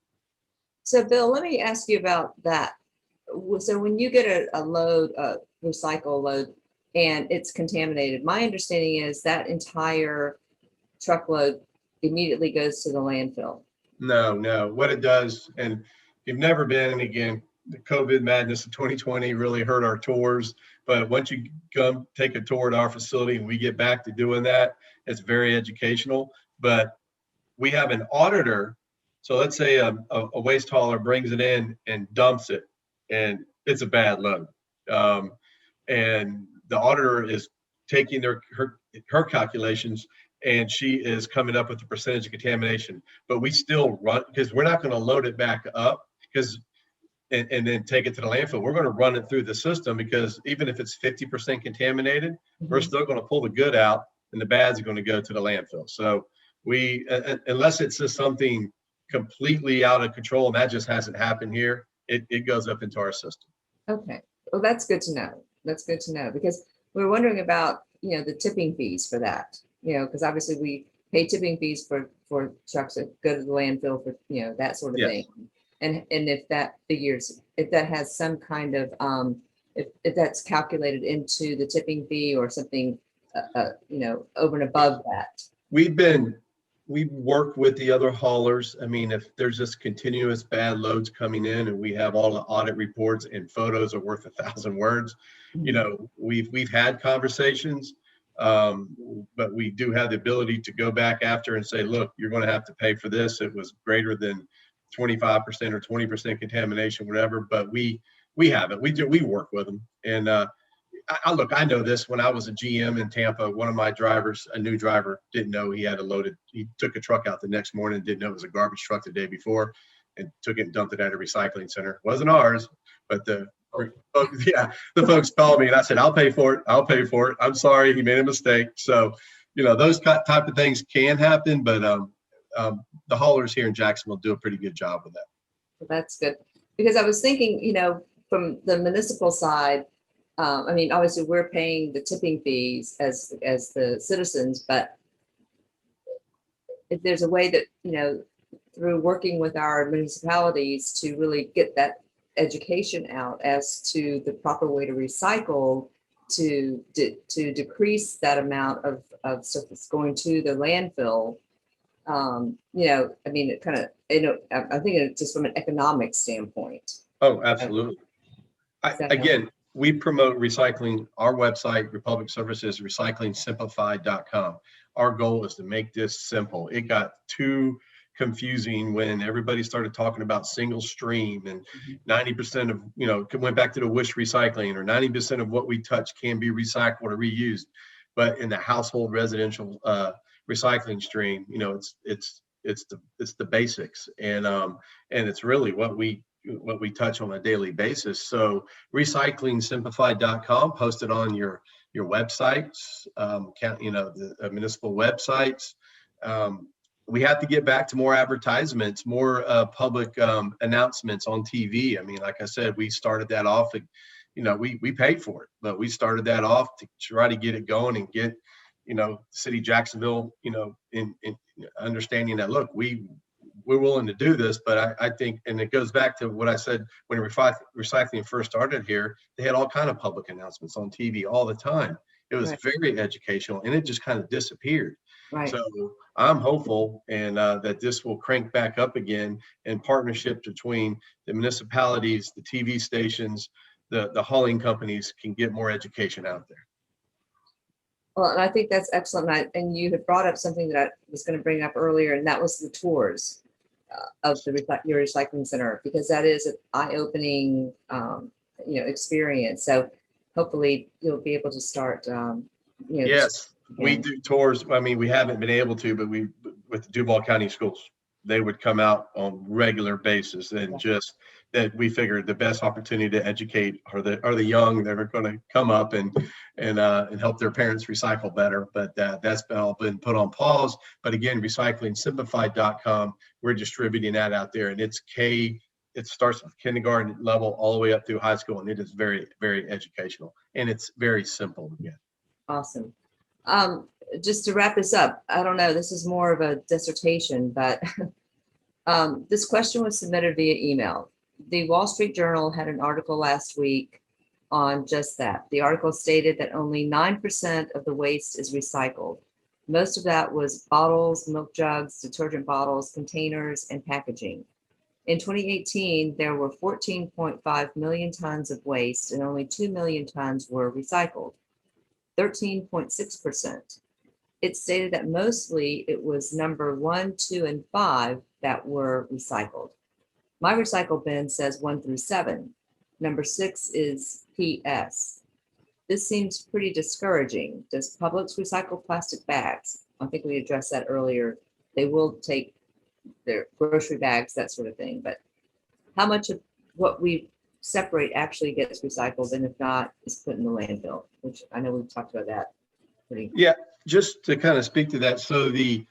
So Bill, let me ask you about that. So when you get a load, a recycle load, and it's contaminated, my understanding is that entire truckload immediately goes to the landfill. No. What it does, and if you've never been, and again, the COVID madness of 2020 really hurt our tours. But once you come take a tour at our facility and we get back to doing that, it's very educational. But we have an auditor. So let's say a waste hauler brings it in and dumps it, and it's a bad load. And the auditor is taking her calculations, and she is coming up with the percentage of contamination. But we still run, because we're not going to load it back up and then take it to the landfill. We're going to run it through the system, because even if it's 50% contaminated, we're still going to pull the good out, and the bad's are going to go to the landfill. So we, unless it's just something completely out of control, and that just hasn't happened here, it goes up into our system. Okay, well, that's good to know. That's good to know, because we're wondering about, the tipping fees for that, because obviously we pay tipping fees for trucks that go to the landfill for, that sort of Yes. thing. And if that figures, if that has some kind of, if that's calculated into the tipping fee or something, over and above that. We've worked with the other haulers. I mean, if there's just continuous bad loads coming in and we have all the audit reports and photos are worth 1,000 words, we've had conversations, but we do have the ability to go back after and say, look, you're going to have to pay for this. It was greater than 25% or 20% contamination, whatever, but we have it. We work with them. And I know this. When I was a GM in Tampa, one of my drivers, a new driver, didn't know he had he took a truck out the next morning, didn't know it was a garbage truck the day before, and took it and dumped it at a recycling center. It wasn't ours, but the folks called me and I said, I'll pay for it. I'm sorry, he made a mistake. So, those type of things can happen, but the haulers here in Jacksonville do a pretty good job with that. Well, that's good, because I was thinking, from the municipal side, obviously we're paying the tipping fees as the citizens, but if there's a way that, through working with our municipalities to really get that education out as to the proper way to recycle, to decrease that amount of stuff that's going to the landfill, it kind of, I'm thinking just from an economic standpoint. Oh, absolutely. Again, we promote recycling. Our website, Republic Services, recyclingsimplified.com. Our goal is to make this simple. It got too confusing when everybody started talking about single stream and 90% of, went back to the wish recycling, or 90% of what we touch can be recycled or reused. But in the household residential recycling stream, it's the basics, and it's really what we touch on a daily basis. So recyclingsimplified.com, post it on your websites, the municipal websites. We have to get back to more advertisements, more public announcements on TV. I mean, like I said, we started that off, we paid for it, but we started that off to try to get it going and get, City of Jacksonville, in understanding that, look, we're willing to do this. But I think, and it goes back to what I said, when recycling first started here, they had all kind of public announcements on TV all the time. It was very educational, and it just kind of disappeared. Right. So I'm hopeful and that this will crank back up again, in partnership between the municipalities, the TV stations, the hauling companies can get more education out there. Well, and I think that's excellent. And you had brought up something that I was going to bring up earlier, and that was the tours of your recycling center, because that is an eye-opening experience. So hopefully you'll be able to start, Yes, we again. do tours. I mean, we haven't been able to, but with the Duval County Schools, they would come out on regular basis, and just that we figured the best opportunity to educate are the young that are going to come up and help their parents recycle better. But that's all been put on pause. But again, recyclingsimplified.com, we're distributing that out there, and it starts with kindergarten level all the way up through high school, and it is very, very educational, and it's very simple to get. Awesome. Just to wrap this up, I don't know, this is more of a dissertation, but this question was submitted via email. The Wall Street Journal had an article last week on just that. The article stated that only 9% of the waste is recycled. Most of that was bottles, milk jugs, detergent bottles, containers, and packaging. In 2018, there were 14.5 million tons of waste and only 2 million tons were recycled, 13.6%. It stated that mostly it was number 1, 2, and 5 that were recycled. My recycle bin says 1 through 7. Number 6 is PS. This seems pretty discouraging. Does Publix recycle plastic bags? I think we addressed that earlier. They will take their grocery bags, that sort of thing. But how much of what we separate actually gets recycled, and if not, is put in the landfill? Which I know we've talked about that. Yeah, just to kind of speak to that. So the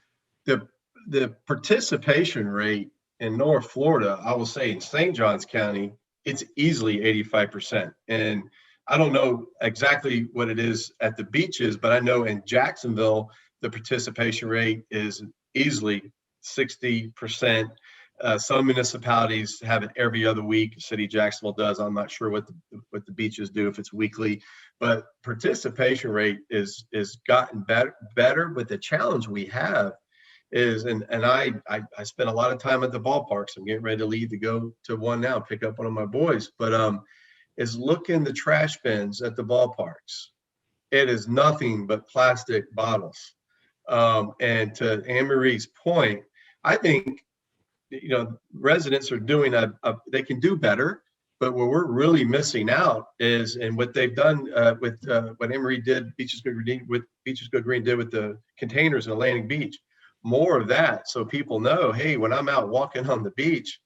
participation rate in North Florida, I will say in St. Johns County, it's easily 85%. And I don't know exactly what it is at the beaches, but I know in Jacksonville, the participation rate is easily 60%. Some municipalities have it every other week. City of Jacksonville does. I'm not sure what the beaches do, if it's weekly, but participation rate is gotten better. But the challenge we have is, and I spend a lot of time at the ballparks. I'm getting ready to leave to go to one now, pick up one of my boys. But is look in the trash bins at the ballparks. It is nothing but plastic bottles. And to Anne Marie's point, I think residents are doing they can do better, but what we're really missing out is, and what they've done with what Emory did, Beaches Go Green did with the containers in Atlantic Beach, more of that, so people know, hey, when I'm out walking on the beach,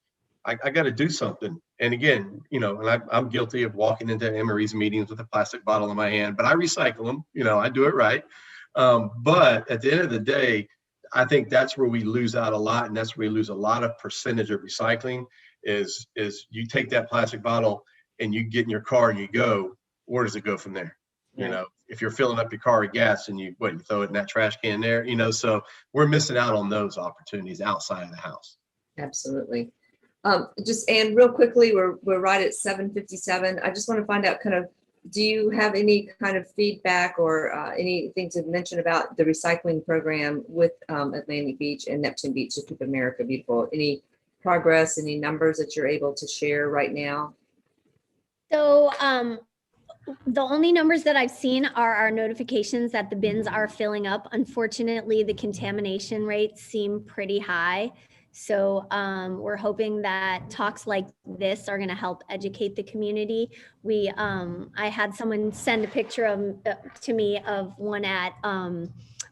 I got to do something. And again, and I'm guilty of walking into Emory's meetings with a plastic bottle in my hand, but I recycle them. I do it right. But at the end of the day, I think that's where we lose out a lot, and that's where we lose a lot of percentage of recycling. Is you take that plastic bottle and you get in your car and you go, where does it go from there? Yeah. If you're filling up your car with gas and you throw it in that trash can there, so we're missing out on those opportunities outside of the house. Absolutely. And real quickly, we're right at 7:57. I just want to find out do you have any kind of feedback or anything to mention about the recycling program with Atlantic Beach and Neptune Beach to keep America beautiful? Any progress, any numbers that you're able to share right now? So the only numbers that I've seen are our notifications that the bins are filling up. Unfortunately, the contamination rates seem pretty high. So we're hoping that talks like this are going to help educate the community. I had someone send a picture to me of one at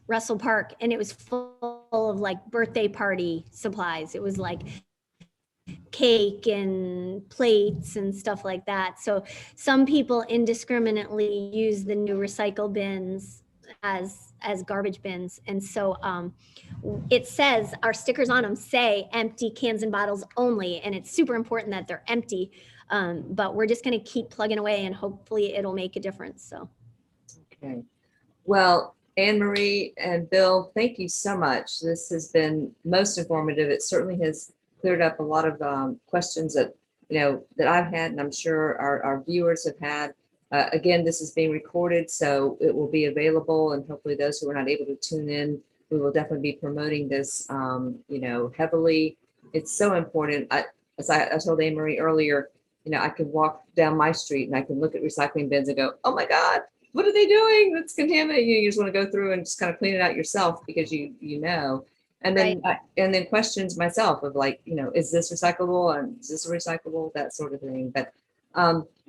Russell Park, and it was full of like birthday party supplies. It was like cake and plates and stuff like that. So some people indiscriminately use the new recycle bins as garbage bins. And so it says, our stickers on them say empty cans and bottles only, and it's super important that they're empty. But we're just going to keep plugging away, and hopefully it'll make a difference. So okay, well, Anne Marie and Bill, thank you so much. This has been most informative. It certainly has cleared up a lot of questions that I've had, and I'm sure our viewers have had. Again, this is being recorded, so it will be available, and hopefully those who are not able to tune in, we will definitely be promoting this, heavily. It's so important. As I told Anne Marie earlier, I can walk down my street and I can look at recycling bins and go, oh my God, what are they doing? That's contaminated. You just want to go through and just kind of clean it out yourself because and then right. And then questions myself of like, is this recyclable, and is this recyclable, that sort of thing. But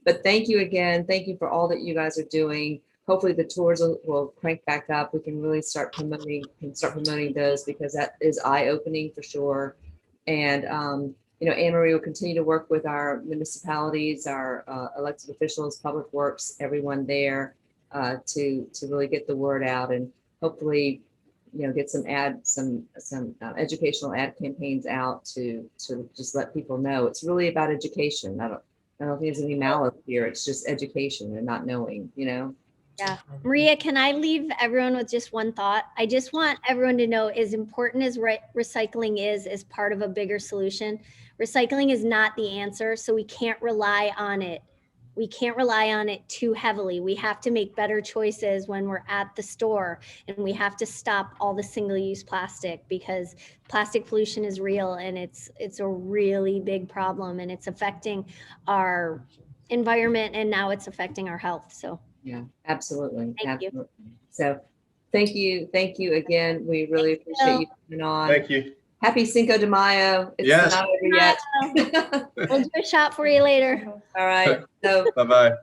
But thank you again. Thank you for all that you guys are doing. Hopefully the tours will crank back up. We can really start promoting those, because that is eye-opening for sure. And Anne Marie will continue to work with our municipalities, our elected officials, public works, everyone there to really get the word out, and hopefully get some educational ad campaigns out to just let people know. It's really about education. I don't think there's any malice here. It's just education and not knowing, Yeah. Maria, can I leave everyone with just one thought? I just want everyone to know, as important as recycling is as part of a bigger solution, recycling is not the answer. So we can't rely on it. We can't rely on it too heavily. We have to make better choices when we're at the store, and we have to stop all the single-use plastic, because plastic pollution is real, and it's a really big problem, and it's affecting our environment, and now it's affecting our health. So yeah, absolutely. Thank you. So thank you again. We really appreciate you coming on. Thank you. Happy Cinco de Mayo. It's Yes. not over yet. We'll do a shot for you later. All right. So Bye-bye.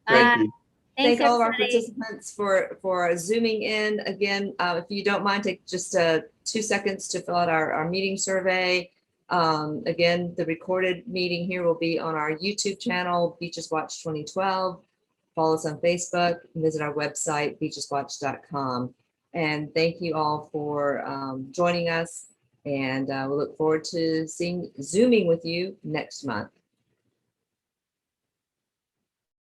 Thank you. thank all of our everybody. participants for zooming in. Again, if you don't mind, take just 2 seconds to fill out our meeting survey. Again, the recorded meeting here will be on our YouTube channel, Beaches Watch 2012. Follow us on Facebook and visit our website, beacheswatch.com. And thank you all for joining us. And we look forward to zooming with you next month.